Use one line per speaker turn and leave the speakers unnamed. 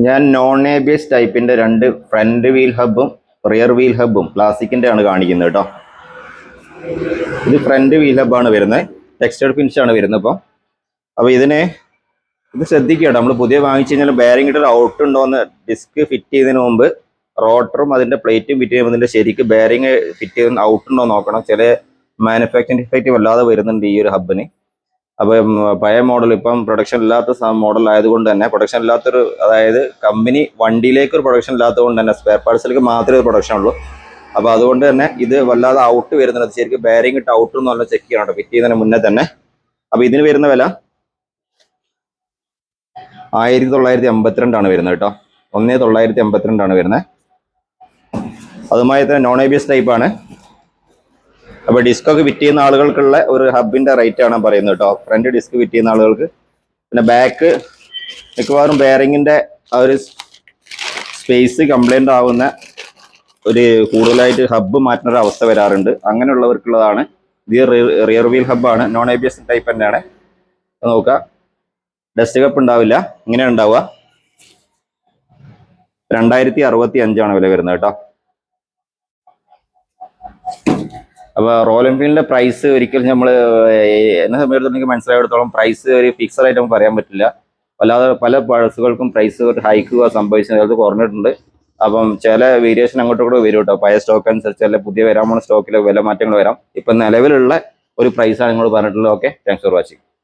ഞാൻ non ABS ടൈപ്പിന്റെ രണ്ട് front wheel ഹബും rear wheel ഹബും പ്ലാസ്റ്റിക്കിന്റെ ആണ് കാണിക്കുന്നത് കേട്ടോ. ഇത് ഫ്രണ്ട് വീൽ ഹബാണ് വരുന്നത്, ടെക്സ്റ്റൈൽ ഫിനിഷ് ആണ് വരുന്നത്. അപ്പോൾ ഇത് ശ്രദ്ധിക്കുക കേട്ടോ. നമ്മൾ പുതിയ വാങ്ങിച്ചു കഴിഞ്ഞാൽ ബെയറിംഗ് ഇട്ട് ഔട്ട് ഉണ്ടോയെന്ന് ഡിസ്ക് ഫിറ്റ് ചെയ്യുന്നതിന് മുമ്പ് റോട്ടറും അതിന്റെ പ്ലേറ്റും ഫിറ്റ് ചെയ്യുമ്പോൾ ഇതിന്റെ ശരിക്ക് ബെയറിംഗ് ഫിറ്റ് ചെയ്യുന്ന ഔട്ട് ഉണ്ടോ നോക്കണം. ചില മാനുഫാക്ചറിങ് ഡിഫക്റ്റ് വല്ലാതെ വരുന്നുണ്ട് ഈ ഒരു ഹബിന്. അപ്പം പഴയ മോഡൽ ഇപ്പം പ്രൊഡക്ഷൻ ഇല്ലാത്ത മോഡൽ ആയതുകൊണ്ട് തന്നെ, പ്രൊഡക്ഷൻ ഇല്ലാത്തൊരു, അതായത് കമ്പനി വണ്ടിയിലേക്ക് ഒരു പ്രൊഡക്ഷൻ ഇല്ലാത്തത് കൊണ്ട് തന്നെ സ്പെയർ പാർട്സിലേക്ക് മാത്രമേ ഒരു പ്രൊഡക്ഷൻ ഉള്ളൂ. അപ്പോൾ അതുകൊണ്ട് തന്നെ ഇത് വല്ലാതെ ഔട്ട് വരുന്നുണ്ട്. ശരിക്കും ബെയറിംഗ് ഇട്ട് ഔട്ട് എന്നുള്ള ചെക്ക് ചെയ്യണം കേട്ടോ, ഫിറ്റ് ചെയ്യുന്നതിന് മുന്നേ തന്നെ. അപ്പോൾ ഇതിന് വരുന്ന വില 1982 വരുന്നത് കേട്ടോ. 1982 വരുന്നത്. അതുമായി തന്നെ നോൺ എബിഎസ് ടൈപ്പാണ്. അപ്പോൾ ഡിസ്കൊക്കെ ഫിറ്റ് ചെയ്യുന്ന ആളുകൾക്കുള്ള ഒരു ഹബിന്റെ റേറ്റ് ആണ് പറയുന്നത് കേട്ടോ, ഫ്രണ്ട് ഡിസ്ക് ഫിറ്റ് ചെയ്യുന്ന ആളുകൾക്ക്. പിന്നെ ബാക്ക് മിക്കവാറും ബെയറിങ്ങിന്റെ ആ ഒരു സ്പേസ് കംപ്ലൈന്റ് ആവുന്ന ഒരു കൂടുതലായിട്ട് ഹബ്ബ് മാറ്റുന്ന ഒരു അവസ്ഥ വരാറുണ്ട്. അങ്ങനെയുള്ളവർക്കുള്ളതാണ് ഇത്. റിയർ വീൽ ഹബ്ബാണ്, നോൺ എബിഎസ് ടൈപ്പ് തന്നെയാണ്. നോക്കാം, ഡസ്റ്റ് കപ്പ് ഉണ്ടാവില്ല, ഇങ്ങനെയാണ് ഉണ്ടാവുക. 2065 വില വരുന്നത് കേട്ടോ. അപ്പോൾ റോയൽ എൻഫീൽഡിന്റെ പ്രൈസ് ഒരിക്കലും നമ്മൾ എന്നെ സംബന്ധിച്ചിടത്തോളം മനസ്സിലായിടത്തോളം പ്രൈസ് ഒരു ഫിക്സഡ് ആയിട്ട് നമുക്ക് പറയാൻ പറ്റില്ല. അല്ലാതെ പല ബസ്സുകൾക്കും പ്രൈസ് ഒരു ഹൈക്ക് സംഭവിച്ചത്, അത് കുറഞ്ഞിട്ടുണ്ട്. അപ്പം ചില വേരിയേഷൻ അങ്ങോട്ടും കൂടെ വരും കേട്ടോ. പഴയ സ്റ്റോക്ക് അനുസരിച്ച് അല്ലെ പുതിയ വരാൻ പോകുന്ന സ്റ്റോക്കിലെ വില മാറ്റങ്ങൾ വരാം. ഇപ്പം നിലവിലുള്ള ഒരു പ്രൈസാണ് നിങ്ങൾ പറഞ്ഞിട്ടുള്ളത്. Okay, thanks for watching.